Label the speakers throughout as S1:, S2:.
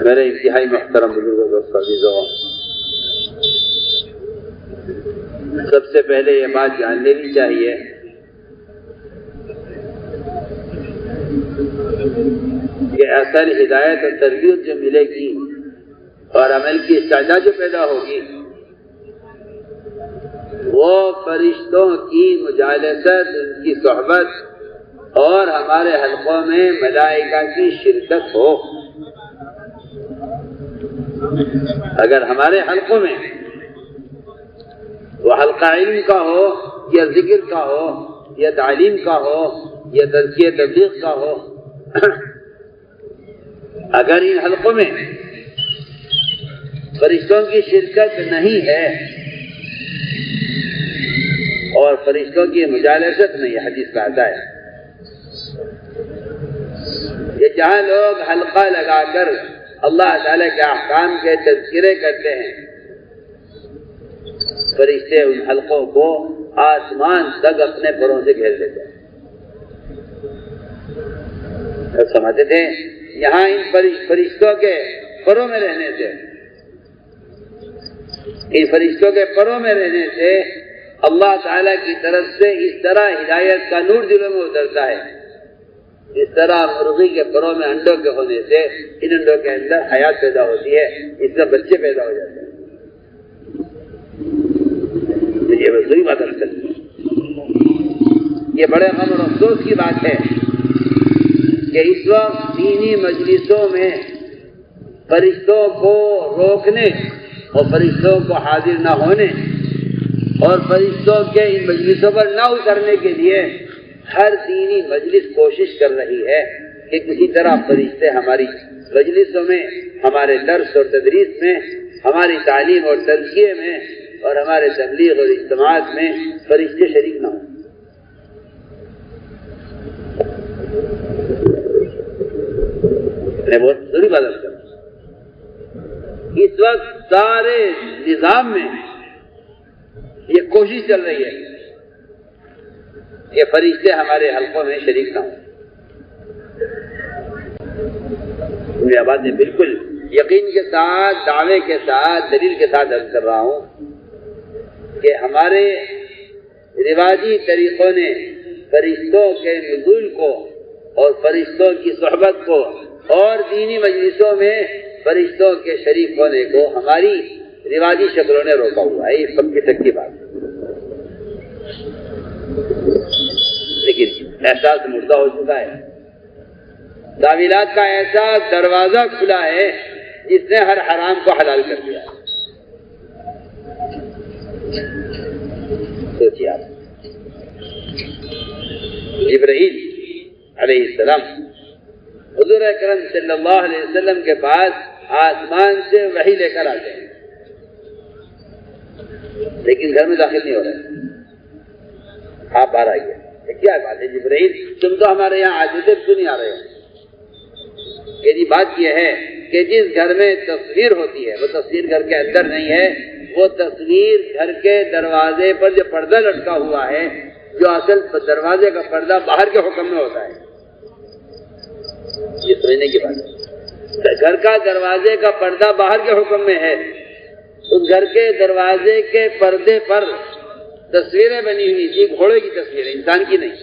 S1: میرے انتہائی محترم بزرگوں دوست عزیزوں، سب سے پہلے یہ بات جان لینی چاہیے کہ اصل ہدایت اور تربیت جو ملے گی اور عمل کی استعداد جو پیدا ہوگی وہ فرشتوں کی مجالست، ان کی صحبت اور ہمارے حلقوں میں ملائکہ کی شرکت ہو۔ اگر ہمارے حلقوں میں وہ حلقہ علم کا ہو یا ذکر کا ہو یا تعلیم کا ہو یا تزکیہ تبلیغ کا ہو، اگر ان حلقوں میں فرشتوں کی شرکت نہیں ہے اور فرشتوں کی مجالست نہیں، حدیث میں آتا ہے کہ جہاں لوگ حلقہ لگا کر اللہ تعالیٰ کے احکام کے تذکرے کرتے ہیں، فرشتے ان حلقوں کو آسمان تک اپنے پروں سے گھیر لیتے ہیں۔ سب سمجھتے تھے یہاں ان فرشتوں کے پروں میں رہنے سے، ان فرشتوں کے پروں میں رہنے سے اللہ تعالیٰ کی طرف سے اس طرح ہدایت کا نور دلوں میں اترتا ہے، اس طرح مرغی کے پروں میں انڈوں کے ہونے سے ان انڈوں کے اندر حیات پیدا ہوتی ہے، اس سے بچے پیدا ہو جاتے ہیں۔ یہ وضوئی بات ہے، یہ بڑے غم اور افسوس کی بات ہے کہ اس وقت دینی مجلسوں میں فرشتوں کو روکنے اور فرشتوں کو حاضر نہ ہونے اور فرشتوں کے ان مجلسوں پر نہ اترنے کے لیے ہر دینی مجلس کوشش کر رہی ہے کہ کسی طرح فرشتے ہماری مجلسوں میں، ہمارے درس اور تدریس میں، ہماری تعلیم اور تزکیے میں اور ہمارے تبلیغ اور اجتماعات میں فرشتے شریک نہ ہوں۔ میں بہت ضروری بات کروں، اس وقت سارے نظام میں یہ کوشش چل رہی ہے کہ فرشتے ہمارے حلقوں میں شریک نہ ہوں۔ میں بات میں بالکل یقین کے ساتھ، دعوے کے ساتھ، دلیل کے ساتھ عرض کر رہا ہوں کہ ہمارے رواجی طریقوں نے فرشتوں کے نزول کو اور فرشتوں کی صحبت کو اور دینی مجلسوں میں فرشتوں کے شریک ہونے کو ہماری رواجی شکلوں نے روکا ہوا ہے، یہ پکی تک کی بات ہے۔ لیکن احساس مردہ ہو چکا ہے، تعویلات کا ایسا دروازہ کھلا ہے جس نے ہر حرام کو حلال کر دیا ہے۔ سوچیے آپ، جبرائیل علیہ السلام حضور اکرم صلی اللہ علیہ وسلم کے پاس آسمان سے وحی لے کر آتے ہیں، لیکن گھر میں داخل نہیں ہو رہے۔ آپ باہر آئیے، کیا بات ہے جبرائیل، تم تو ہمارے یہاں آج تک کیوں نہیں آ رہے ہو؟ کہ جی بات یہ ہے کہ جس گھر میں تصویر ہوتی ہے وہ تصویر گھر کے اندر نہیں ہے، وہ تصویر گھر کے دروازے پر جو پردہ لٹکا ہوا ہے، جو اصل دروازے کا پردہ باہر کے حکم میں ہوتا ہے، یہ سمجھنے کی بات ہے۔ گھر کا دروازے کا پردہ باہر کے حکم میں ہے، اس گھر کے دروازے کے پردے پر تصویریں بنی ہوئی تھی، گھوڑے کی تصویریں، انسان کی نہیں۔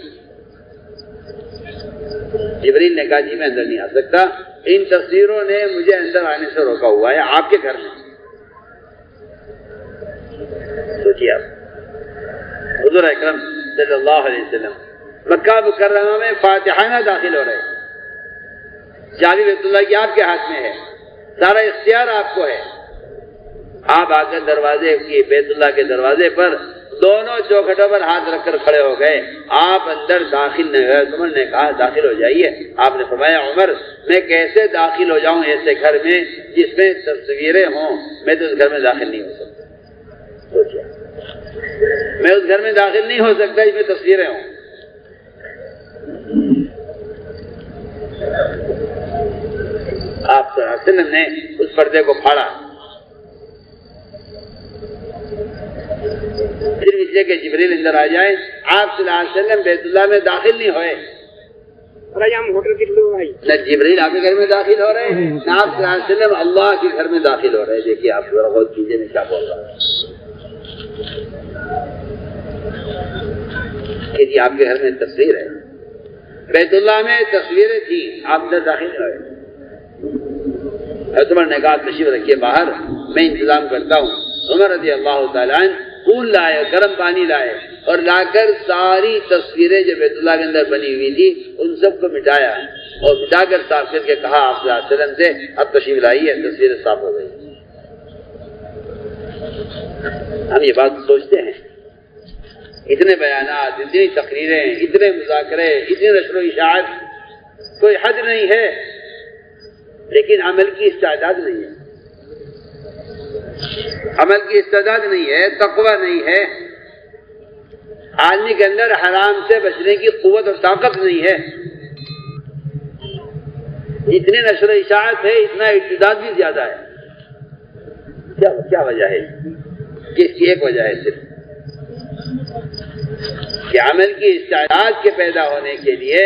S1: جبریل نے کہا جی میں اندر نہیں آ سکتا، ان تصویروں نے مجھے اندر آنے سے روکا ہوا ہے آپ کے گھر میں۔ سوچیے آپ، حضور اکرم صلی اللہ علیہ وسلم مکہ مکرمہ میں فاتحانہ داخل ہو رہے، چابی بیت اللہ کی آپ کے ہاتھ میں ہے، سارا اختیار آپ کو ہے۔ آپ آ کر دروازے کی، بیت اللہ کے دروازے پر دونوں چوکھٹوں پر ہاتھ رکھ کر کھڑے ہو گئے، آپ اندر داخل نہیں ہوئے۔ عمر نے کہا داخل ہو جائیے، آپ نے فرمایا عمر میں کیسے داخل ہو جاؤں ایسے گھر میں جس میں تصویریں ہوں، میں تو اس گھر میں داخل نہیں ہو سکتا۔ سوچیے، میں اس گھر میں داخل نہیں ہو سکتا جس میں تصویریں ہوں۔ آپ صلی اللہ علیہ وسلم نے اس پردے کو پھاڑا، صرف اس لیے کہ جبریل اندر آ جائے۔ آپ صلی اللہ علیہ وسلم بیت اللہ میں داخل نہیں ہوئے،
S2: ہم ہوٹل کے لوگ آئی
S1: نہ جبریل آپ کے گھر میں داخل ہو رہے ہیں نہ آپ صلی اللہ علیہ وسلم اللہ کے گھر میں داخل ہو رہے ہیں. دیکھیے آپ ذرا غور کیجیے میں کیا بول رہا ہوں کہ جی آپ کے گھر میں تصویر ہے, بیت اللہ میں تصویریں تھیں, آپ اندر داخل ہوئے. حضرت عمر نے کہا تشریف رکھیے باہر, میں انتظام کرتا ہوں. عمر رضی اللہ تعالیٰ عنہ پھول لائے, گرم پانی لائے اور لا کر ساری تصویریں جو بیت اللہ کے اندر بنی ہوئی تھی ان سب کو مٹایا اور مٹا کر صاف کر کے کہا آپ صلی اللہ علیہ وسلم سے اب تشریف لائیے, تصویریں صاف ہو گئی. ہم یہ بات سوچتے ہیں, اتنے بیانات, اتنی تقریریں, اتنے مذاکرے, اتنی نشر و اشاعت, کوئی حد نہیں ہے, لیکن عمل کی استعداد نہیں ہے. عمل کی استعداد نہیں ہے, تقوی نہیں ہے, آدمی کے اندر حرام سے بچنے کی قوت اور طاقت نہیں ہے. جتنی نشر و اشاعت ہے اتنا ارتداد بھی زیادہ ہے. کیا وجہ ہے؟ اس کی ایک وجہ ہے صرف کہ عمل کی استعداد کے پیدا ہونے کے لیے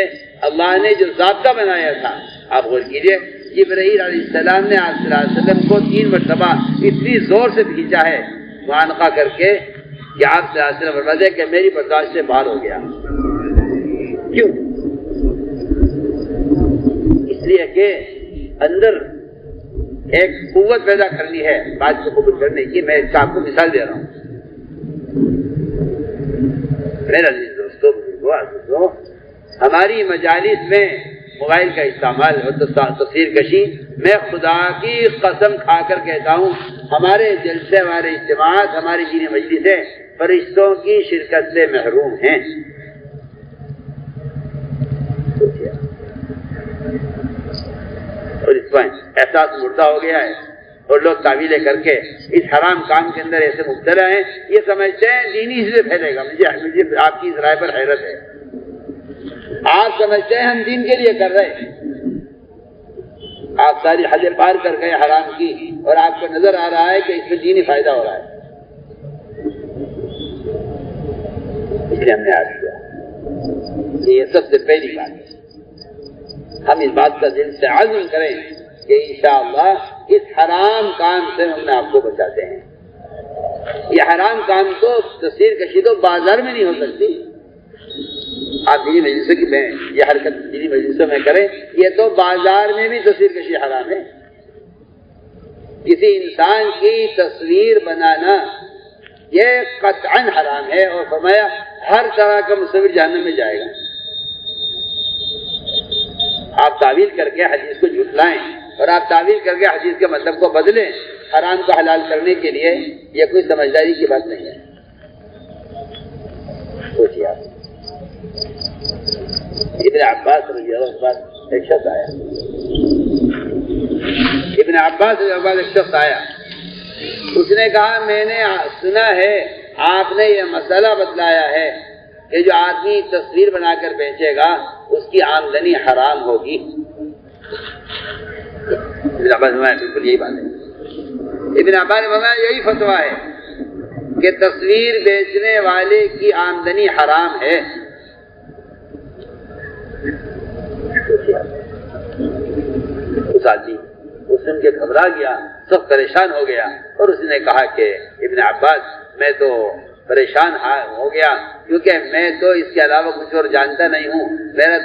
S1: اللہ نے جو ضابطہ بنایا تھا, آپ غور کیجیے, جبرائیل علیہ السلام نے آپ صلی اللہ علیہ وسلم کو 3 مرتبہ اتنی زور سے بھیجا ہے معانقہ کر کے کہ آپ صلی اللہ علیہ وسلم فرماتے ہیں کہ میری برداشت سے باہر ہو گیا. کیوں؟ اس لیے کہ اندر ایک قوت پیدا کرنی ہے بات کو قبول کرنے کی. میں اس کا آپ کو مثال دے رہا ہوں. میرا عزیز دوستو, ہماری مجالس میں موبائل کا استعمال اور تصویر کشی, میں خدا کی قسم کھا کر کہتا ہوں ہمارے جلسے, ہمارے اجتماعات, ہماری دینی مجلسیں فرشتوں کی شرکت سے محروم ہیں. اور اس پر احساس مردہ ہو گیا ہے اور لوگ تعویلیں کر کے اس حرام کام کے اندر ایسے مبتلا ہیں, یہ سمجھتے ہیں دینی اس سے پھیلے گا. مجھے آپ کی اس رائے پر حیرت ہے. آپ سمجھتے ہیں ہم دین کے لیے کر رہے ہیں, آپ ساری حدیں پار کر گئے حرام کی اور آپ کو نظر آ رہا ہے کہ اس میں دینی فائدہ ہو رہا ہے. اس لیے ہم نے آج کیا, یہ سب سے پہلی بات ہے. ہم اس بات کا دل سے عزم کریں کہ انشاءاللہ اس حرام کام سے ہم نے آپ کو بچاتے ہیں. یہ حرام کام تو تصویر کشی تو بازار میں نہیں ہو سکتی. آپ دینی مجلسوں کی میں یہ حرکت دینی مجلسوں میں کریں, یہ تو بازار میں بھی تصویر کشی حرام ہے. کسی انسان کی تصویر بنانا یہ قطعاً حرام ہے, اور فرمایا ہر طرح کا مصور جہنم میں جائے گا. آپ تعویل کر کے حدیث کو جھٹلائیں اور آپ تعویل کر کے حدیث کے مطلب کو بدلیں حرام کو حلال کرنے کے لیے, یہ کوئی سمجھداری کی بات نہیں ہے. سوچیے آپ. ابن عباس رضی اللہ عنہ ایک شخص آیا, ابن عباس رضی اللہ عنہ ایک شخص آیا, اس نے کہا میں نے سنا ہے آپ نے یہ مسئلہ بتلایا ہے کہ جو آدمی تصویر بنا کر بیچے گا اس کی آمدنی حرام ہوگی. ابن عباس نے بالکل یہی بات ہے. ابن عباس نے فرمایا یہی فتویٰ ہے کہ تصویر بیچنے والے کی آمدنی حرام ہے. اس آدمی اس سن کے گھبرا گیا, سب پریشان ہو گیا, اور اس نے کہا کہ ابن عباس میں تو پریشان ہو گیا کیونکہ میں تو اس کے علاوہ کچھ اور جانتا نہیں ہوں. میرا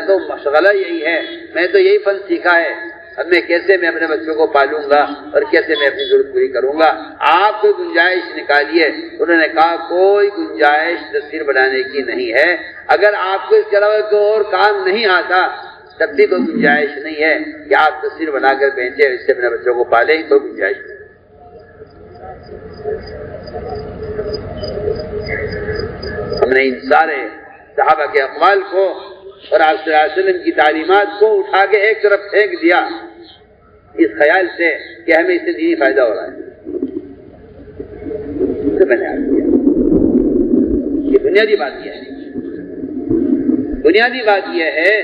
S1: تو مشغلہ یہی ہے, میں تو یہی فن سیکھا ہے. اب میں کیسے میں اپنے بچوں کو پالوں گا اور کیسے میں اپنی ضرورت پوری کروں گا. آپ کوئی گنجائش نکالیے. انہوں نے کہا کوئی گنجائش تصویر بنانے کی نہیں ہے. اگر آپ کو اس کے علاوہ کوئی اور کام نہیں آتا تب بھی کوئی گنجائش نہیں ہے کہ آپ تصویر بنا کر بیچیں, اس سے اپنے بچوں کو پالیں, کوئی گنجائش نہیں. ہم نے ان سارے صحابہ کے اقوال کو اور آپ صلی اللہ علیہ وسلم کی تعلیمات کو اٹھا کے ایک طرف پھینک دیا اس خیال سے کہ ہمیں اس سے دینی فائدہ ہو رہا ہے. میں نے عرض کیا کہ بنیادی بات یہ ہے, بنیادی بات یہ ہے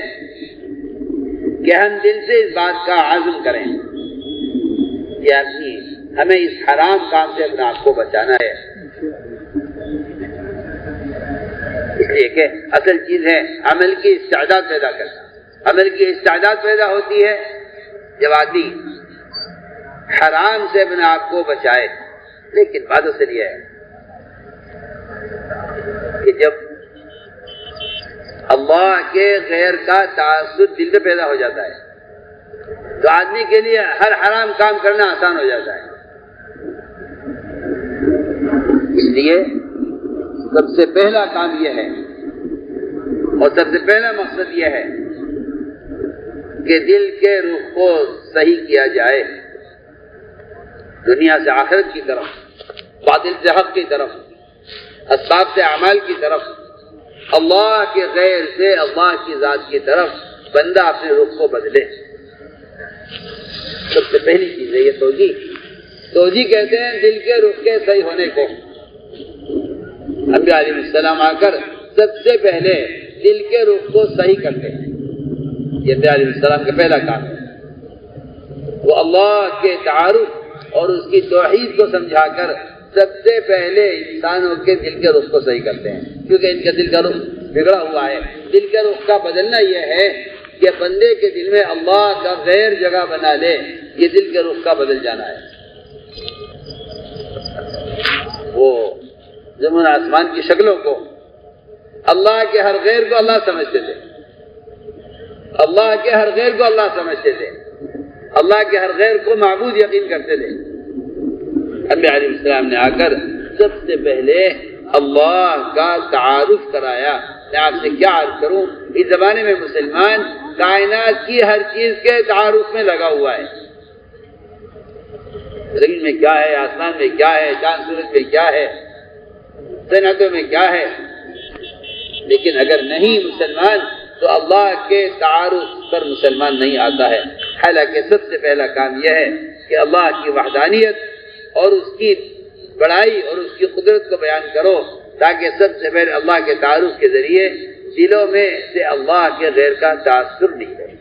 S1: کہ ہم دل سے اس بات کا عزم کریں کہ آدمی ہمیں اس حرام کام سے اپنے آپ کو بچانا ہے. اس لیے کہ اصل چیز ہے عمل کی استعداد پیدا کرنا. عمل کی استعداد پیدا ہوتی ہے جب آدمی حرام سے اپنے آپ کو بچائے. لیکن بات اصل یہ ہے کہ جب اللہ کے غیر کا تعصب دل میں پیدا ہو جاتا ہے تو آدمی کے لیے ہر حرام کام کرنا آسان ہو جاتا ہے. اس لیے سب سے پہلا کام یہ ہے اور سب سے پہلا مقصد یہ ہے کہ دل کے رخ کو صحیح کیا جائے دنیا سے آخرت کی طرف، باطل سے حق کی طرف، اسباب سے اعمال کی طرف، اللہ کے غیر سے اللہ کی ذات کی طرف بندہ اپنے رخ کو بدلے. سب سے پہلی چیز ہے یہ توجیہ کہتے ہیں دل کے رخ کے صحیح ہونے کو. انبیاء علیہ السلام آ کر سب سے پہلے دل کے رخ کو صحیح کرتے ہیں. یہ انبیاء علیہ السلام کا پہلا کام ہے. وہ اللہ کے تعارف اور اس کی توحید کو سمجھا کر سب سے پہلے انسانوں کے دل کے رخ کو صحیح کرتے ہیں، کیونکہ ان کا دل کا رخ بگڑا ہوا ہے. دل کے رخ کا بدلنا یہ ہے کہ بندے کے دل میں اللہ کا غیر جگہ بنا لے. یہ دل کے رخ کا بدل جانا ہے. وہ زمین آسمان کی شکلوں کو، اللہ کے ہر غیر کو اللہ سمجھتے تھے، اللہ کے ہر غیر کو اللہ سمجھتے تھے، اللہ کے ہر غیر کو معبود یقین کرتے تھے. انبیاء علیہ السلام نے آ کر سب سے پہلے اللہ کا تعارف کرایا. میں آپ سے کیا عرض کروں، اس زمانے میں مسلمان کائنات کی ہر چیز کے تعارف میں لگا ہوا ہے. زمین میں کیا ہے، آسمان میں کیا ہے، چاند سورج میں کیا ہے، صنعتوں میں کیا ہے. لیکن اگر نہیں مسلمان تو اللہ کے تعارف پر مسلمان نہیں آتا ہے. حالانکہ سب سے پہلا کام یہ ہے کہ اللہ کی وحدانیت اور اس کی بڑائی اور اس کی قدرت کو بیان کرو، تاکہ سب سے پہلے اللہ کے تعارف کے ذریعے دلوں میں سے اللہ کے غیر کا تاثر نہیں رہے.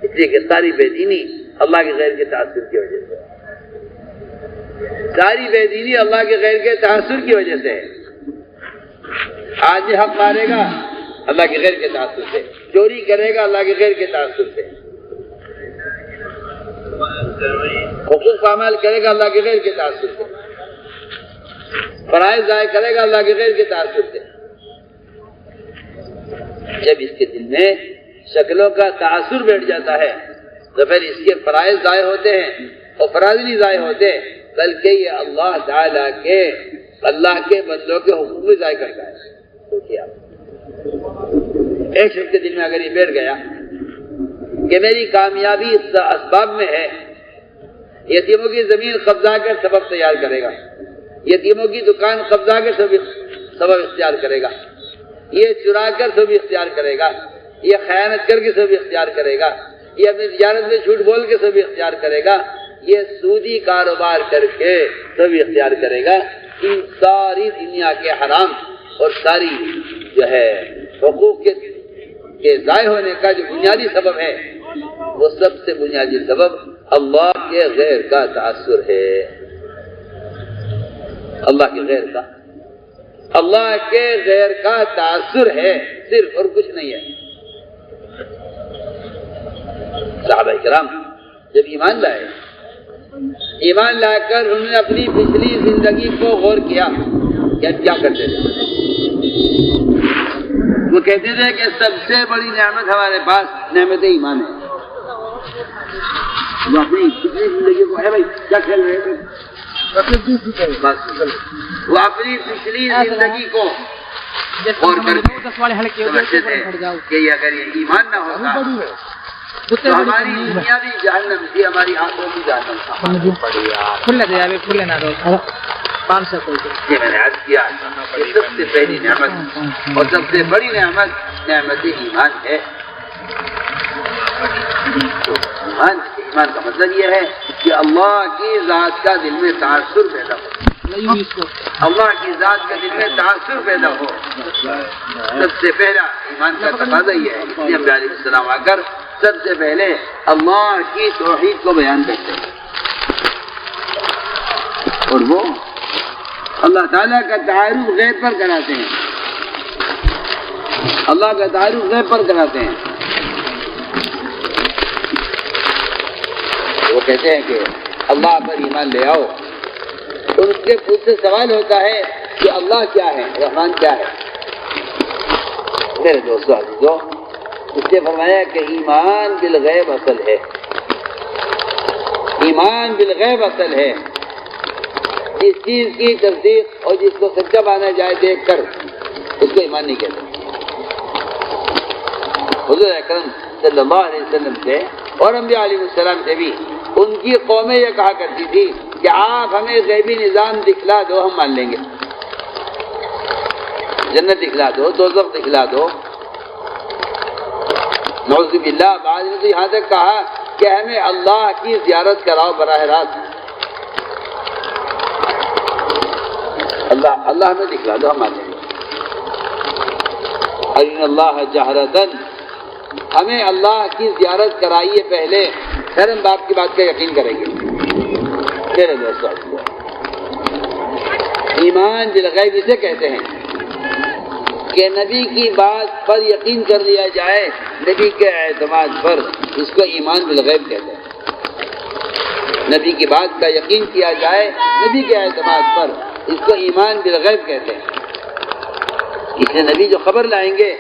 S1: اس لیے کہ ساری بے دینی اللہ کے غیر کے تاثر کی وجہ سے، ساری بے دینی اللہ کے غیر کے تاثر کی وجہ سے ہے. آدمی حق مارے گا اللہ کے غیر کے تاثر سے، چوری کرے گا اللہ کے غیر کے تاثر سے، حقوق کا عمل کرے گا اللہ کے غیر کے تاثر سے، فرائض ضائع کرے گا اللہ کے غیر کے تاثر سے. جب اس کے دل میں شکلوں کا تاثر بیٹھ جاتا ہے تو پھر اس کے فرائض ضائع ہوتے ہیں اور فرائض نہیں ضائع ہوتے، بلکہ یہ اللہ تعالیٰ کے اللہ کے بندوں کے حقوق بھی ضائع کرتا ہے. تو کیا ایک شخص کے دل میں اگر یہ بیٹھ گیا کہ میری کامیابی اس اسباب میں ہے، یتیموں کی زمین قبضہ کر سبب تیار کرے گا، یتیموں کی دکان قبضہ کر سبب اختیار کرے گا، یہ چرا کر سبب اختیار کرے گا، یہ خیانت کر کے سبب اختیار کرے گا، یہ اپنی تجارت میں جھوٹ بول کے سبب اختیار کرے گا، یہ سودی کاروبار کر کے سبب اختیار کرے گا. ان ساری دنیا کے حرام اور ساری جو ہے حقوق کے ضائع ہونے کا جو بنیادی سبب ہے، وہ سب سے بنیادی سبب اللہ کے غیر کا تاثر ہے. اللہ کے غیر کا، اللہ کے غیر کا تاثر ہے صرف، اور کچھ نہیں ہے. صحابہ کرام جب ایمان لائے، ایمان لا کر انہوں نے اپنی پچھلی زندگی کو غور کیا کہ کیا کرتے تھے. وہ کہتے تھے کہ سب سے بڑی نعمت ہمارے پاس نعمت ایمان ہے. وہ اپنی پچھلی زندگی کو ہے بھائی کیا کھیل رہے تھے، وہ اپنی پچھلی زندگی کو غور کر کے سمجھتے تھے کہ اگر یہ ایمان نہ ہوتا تو ہماری دنیا بھی جہنم تھی، ہماری آنکھوں بھی جہنم تھا. یہ میں نے عرض کیا کہ سب سے پہلی نعمت اور سب سے بڑی نعمت نعمت ایمان ہے. ایمان کا مطلب یہ ہے کہ اللہ کی ذات کا دل میں تاثر پیدا ہو، اللہ کی ذات کا دل میں تاثر پیدا ہو. سب سے پہلا ایمان کا تقاضا یہ ہے. اس لیے انبیاء علیہ السلام آ کر سب سے پہلے اللہ کی توحید کو بیان کرتے ہیں، اور وہ اللہ تعالیٰ کا تعارف غیب پر کراتے ہیں. اللہ کا تعارف غیب پر کراتے ہیں. وہ کہتے ہیں کہ اللہ پر ایمان لے آؤ، تو اس سے سوال ہوتا ہے کہ اللہ کیا ہے، رحمان کیا ہے؟ میرے دوستو عزیزو، اس نے فرمایا کہ ایمان بالغیب اصل ہے، ایمان بالغیب اصل ہے۔ جس چیز کی تصدیق اور جس کو سچا مانا جائے دیکھ کر، اس کو ایمان نہیں کہتے۔ حضور اکرم صلی اللہ علیہ وسلم سے اور انبیاء علیہ السلام سے بھی ان کی قومیں یہ کہا کرتی تھی کہ آپ ہمیں غیبی نظام دکھلا دو، ہم مان لیں گے، جنت دکھلا دو، دوزخ دکھلا دو۔ نعوذ باللہ، بعض نے تو یہاں تک کہا کہ ہمیں اللہ کی زیارت کراؤ براہ راست، اللہ ہمیں دکھلا دو، ہم مان لیں گے۔ ارنا اللہ جہرتاً، ہمیں اللہ کی زیارت کرائیے پہلے، پھر ہم باپ کی بات کا یقین کریں گے۔ میرے دوستو، ایمان بالغیب اسے کہتے ہیں کہ نبی کی بات پر یقین کر لیا جائے، نبی کے اعتماد پر، اس کو ایمان بالغیب کہتے ہیں۔ نبی کی بات کا یقین کیا جائے نبی کے اعتماد پر، اس کو ایمان بالغیب کہتے ہیں۔ اس لیے نبی جو خبر لائیں گے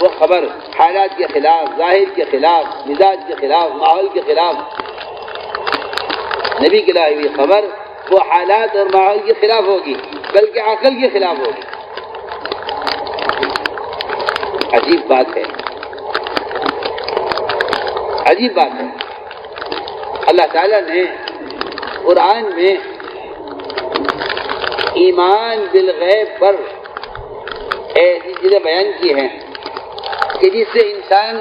S1: وہ خبر حالات کے خلاف، ظاہر کے خلاف، مزاج کے خلاف، ماحول کے خلاف، نبی کی لائی ہوئی خبر وہ حالات اور ماحول کے خلاف ہوگی، بلکہ عقل کے خلاف ہوگی۔ عجیب بات ہے، عجیب بات ہے۔ اللہ تعالیٰ نے قرآن میں ایمان بالغیب پر ایسی چیزیں بیان کی ہیں کہ جس سے انسان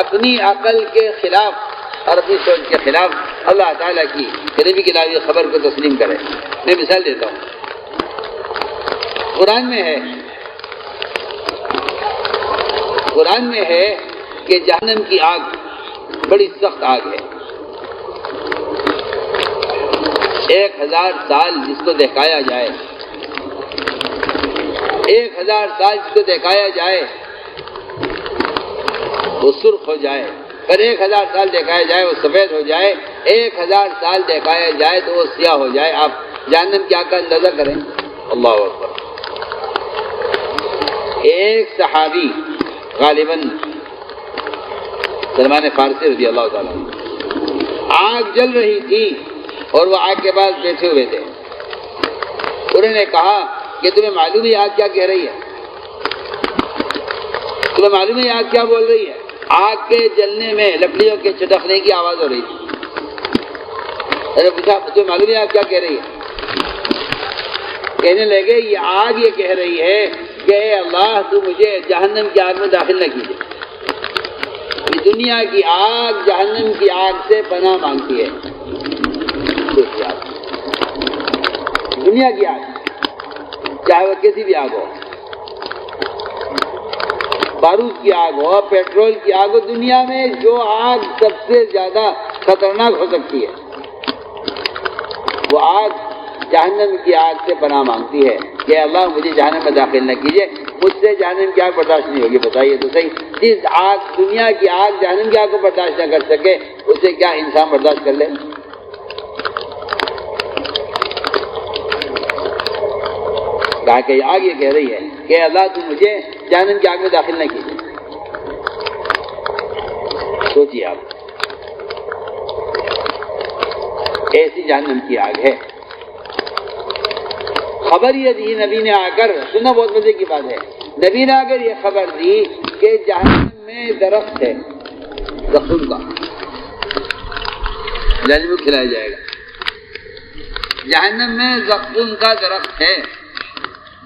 S1: اپنی عقل کے خلاف اور اپنی سوچ کے خلاف اللہ تعالیٰ کی نبی کی لائی خبر کو تسلیم کرے۔ میں مثال دیتا ہوں، قرآن میں ہے کہ جہنم کی آگ بڑی سخت آگ ہے، 1000 سال جس کو دکھایا جائے، 1000 سال جس کو دکھایا جائے وہ سرخ ہو جائے، پر 1000 سال دکھایا جائے وہ سفید ہو جائے، 1000 سال دکھایا جائے تو وہ سیاہ ہو جائے۔ آپ جہنم کی آگ کا اندازہ کریں۔ اللہ اکبر۔ ایک صحابی غالباً سلمان فارسی رضی اللہ تعالیٰ آگ جل رہی تھی اور وہ آگ کے پاس بیٹھے ہوئے تھے، انہوں نے کہا کہ تمہیں معلوم ہے آگ کیا کہہ رہی ہے؟ تمہیں معلوم ہے آگ کیا بول رہی ہے؟ آگ کے جلنے میں لکڑیوں کے چٹکنے کی آواز ہو رہی تھی۔ ارے پوچھا تمہیں معلوم ہے آگ کیا کہہ رہی ہے؟ کہنے لگے یہ آگ یہ کہہ رہی ہے کہ اے اللہ تو مجھے جہنم کی آگ میں داخل نہ کیجیے۔ یہ دنیا کی آگ جہنم کی آگ سے پناہ مانگتی ہے۔ دنیا کی آگ چاہے وہ کسی بھی آگ ہو، بارود کی آگ ہو، پیٹرول کی آگ ہو، دنیا میں جو آگ سب سے زیادہ خطرناک ہو سکتی ہے وہ آگ جہنم کی آگ سے پناہ مانگتی ہے کہ اللہ مجھے جہنم میں داخل نہ کیجیے، مجھ سے جہنم کی آگ برداشت نہیں ہوگی۔ بتائیے تو صحیح، جس آگ دنیا کی آگ جہنم کی آگ کو برداشت نہ کر سکے اسے کیا انسان برداشت کر لے؟ کہا کہ آگ یہ کہہ رہی ہے کہ اللہ تو مجھے جہنم کی آگ میں داخل نہ کیجیے۔ سوچیے آپ، ایسی جہنم کی آگ ہے۔ خبر یہ دی نبی نے آ کر، سننا بہت مزے کی بات ہے، نبی نے آ کر یہ خبر دی کہ جہنم میں درخت ہے زقوم کا، جہنم کو کھلایا جائے گا۔ جہنم میں زقوم کا درخت ہے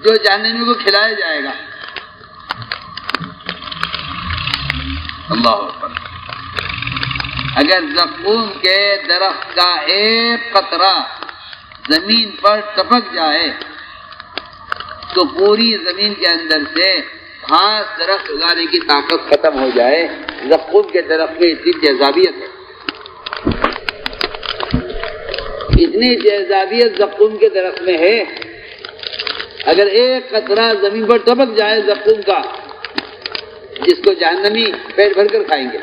S1: جو جہنمی کو کھلایا جائے گا۔ اللہ اکبر۔ اگر زقوم کے درخت کا ایک قطرہ زمین پر ٹپک جائے تو پوری زمین کے اندر سے گھاس درخت اگانے کی طاقت ختم ہو جائے۔ زقوم کے درخت میں اتنی تیزابیت ہے، اتنی تیزابیت زقوم کے درخت میں ہے، اگر ایک قطرہ زمین پر ٹپک جائے زقوم کا، جس کو جہنمی پیٹ بھر کر کھائیں گے۔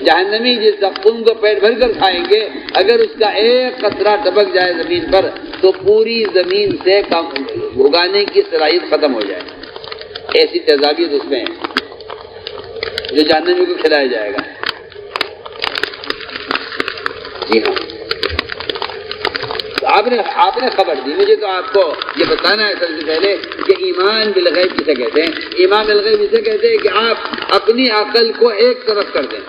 S1: جہنمی جس زقوم کو پیٹ بھر کر کھائیں گے، اگر اس کا ایک قطرہ ٹپک جائے زمین پر تو پوری زمین سے اگانے کی صلاحیت ختم ہو جائے. ایسی تیزابیت اس میں ہے جو جہنمی کو کھلایا جائے گا. جی ہاں، آپ نے خبر دی مجھے، تو آپ کو یہ بتانا ہے سب سے پہلے کہ ایمان بالغیب کسے کہتے ہیں. ایمان بالغیب اسے کہتے ہیں کہ آپ اپنی عقل کو ایک طرف کر دیں.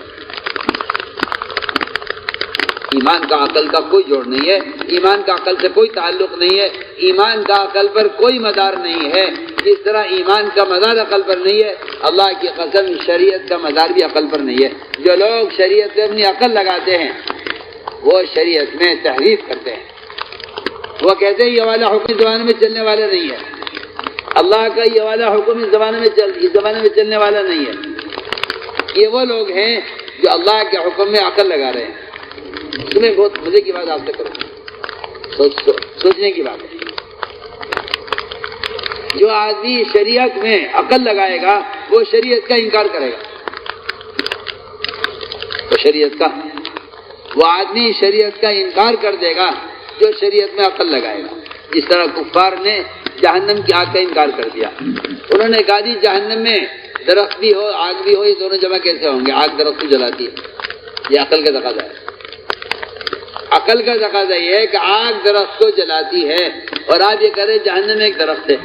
S1: ایمان کا عقل کا کوئی جوڑ نہیں ہے، ایمان کا عقل سے کوئی تعلق نہیں ہے، ایمان کا عقل پر کوئی مدار نہیں ہے. جس طرح ایمان کا مدار عقل پر نہیں ہے، اللہ کی قسم شریعت کا مدار بھی عقل پر نہیں ہے. جو لوگ شریعت پہ اپنی عقل لگاتے ہیں وہ شریعت میں تحریف کرتے ہیں. وہ کہتے ہیں یہ والا حکم اس زمانے میں چلنے والا نہیں ہے، اللہ کا یہ والا حکم اس زمانے میں چلنے والا نہیں ہے. یہ وہ لوگ ہیں جو اللہ کے حکم میں عقل لگا رہے ہیں. تمہیں بہت مزے کی بات آپ سے کروں، سوچنے کی بات ہے. جو آدمی شریعت میں عقل لگائے گا وہ شریعت کا انکار کرے گا. وہ آدمی شریعت کا انکار کر دے گا جو شریعت میں عقل لگائے گا. جس طرح کفار نے جہنم کی آگ کا انکار کر دیا. انہوں نے کہا جی جہنم میں درخت بھی ہو آگ بھی ہو، یہ دونوں جمع کیسے ہوں گے؟ آگ درخت کو جلاتی ہے. یہ عقل کا تقاضا ہے. عقل کا تقاضا یہ ہے کہ آگ درخت کو جلاتی ہے، اور آپ یہ کہہ رہے جہنم میں ایک درخت ہے.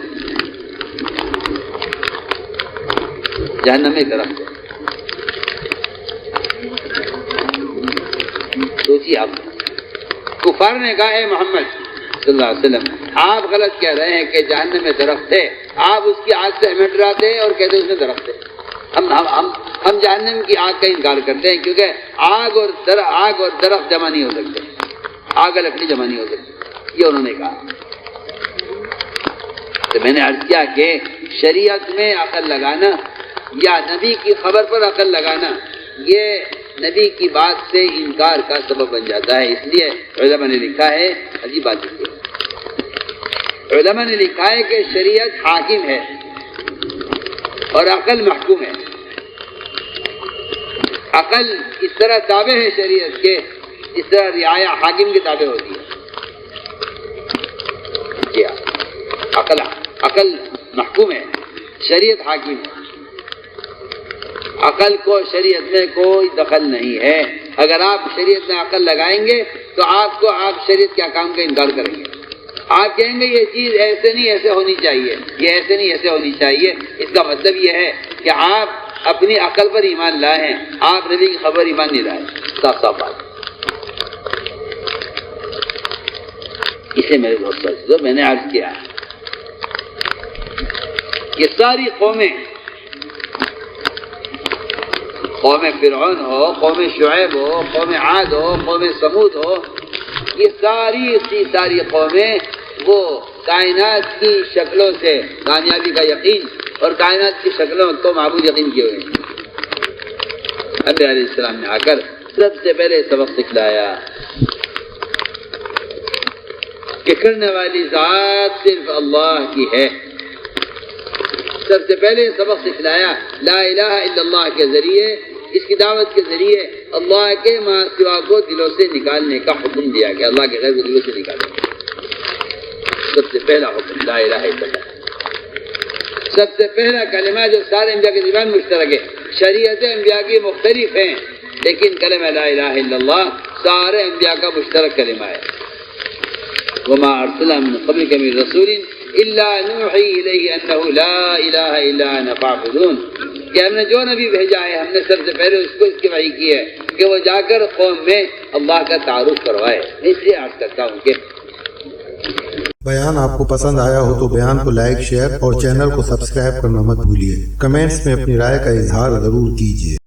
S1: جہنم میں ایک درخت ہے. سوچیے آپ. کفار نے کہا اے محمد صلی اللہ علیہ وسلم آپ غلط کہہ رہے ہیں کہ جہنم میں درخت ہے. آپ اس کی آگ سے ہمیں ڈراتے ہیں اور کہتے ہیں اس میں درخت ہے. ہم جہنم کی آگ کا انکار کرتے ہیں کیونکہ آگ اور درخت جمع نہیں ہو سکتے، آگ اور لکڑی جمع نہیں ہو سکتی. یہ انہوں نے کہا. تو میں نے عرض کیا کہ شریعت میں عقل لگانا یا نبی کی خبر پر عقل لگانا یہ نبی کی بات سے انکار کا سبب بن جاتا ہے. اس لیے علماء نے لکھا ہے، عجیب بات ہے، علماء نے لکھا ہے کہ شریعت حاکم ہے اور عقل محکوم ہے. عقل اس طرح تابع ہے شریعت کے اس طرح رعایا حاکم کے تابع ہوتی ہے. کیا عقل محکوم ہے، شریعت حاکم ہے. عقل کو شریعت میں کوئی دخل نہیں ہے. اگر آپ شریعت میں عقل لگائیں گے تو آپ شریعت کے احکام کا انکار کریں گے. آپ کہیں گے یہ چیز ایسے نہیں ایسے ہونی چاہیے، یہ ایسے نہیں ایسے ہونی چاہیے. اس کا مطلب یہ ہے کہ آپ اپنی عقل پر ایمان لائے ہیں، آپ نبی کی خبر ایمان نہیں لائے. صاف صاف بات. اسے میرے دوست میں نے عرض کیا یہ ساری قومیں، قوم فرعون ہو، قوم شعیب ہو، قوم عاد ہو، قوم سمود ہو، یہ ساری قومیں وہ کائنات کی شکلوں سے کامیابی کا یقین اور کائنات کی شکلوں کو معبود یقین کیے ہوئے ہیں. انبیاء علیہ السلام نے آ کر سب سے پہلے سبق سکھلایا کہ کرنے والی ذات صرف اللہ کی ہے. سب سے پہلے سبق سکھلایا لا الہ الا اللہ کے ذریعے، اس کی دعوت کے ذریعے اللہ کے ماں سوا کو دلوں سے نکالنے کا حکم دیا کہ اللہ کے غیر کو دلوں سے نکالیں. سب سے پہلا حکم لا الہ الا اللہ. سب سے پہلا کلمہ جو سارے انبیاء کے زبان مشترک ہے. شریعت انبیاء کی مختلف ہیں لیکن کلمہ لا الہ الا اللہ سارے انبیاء کا مشترک کلمہ ہے. وما ارسلنا من قبلک من رسول الا نوحی الیہ انہ لا الہ الا انا فاعبدون. کہ ہم نے جو نبی بھیجا ہے ہم نے سب سے پہلے اس کو اس کی وحی کی ہے کہ وہ جا کر قوم میں اللہ کا تعارف کروائے. اس لیے عرض کرتا ہوں کہ
S2: بیان آپ کو پسند آیا ہو تو بیان کو لائک، شیئر اور چینل کو سبسکرائب کرنا مت بھولیے. کمنٹس میں اپنی رائے کا اظہار ضرور کیجیے.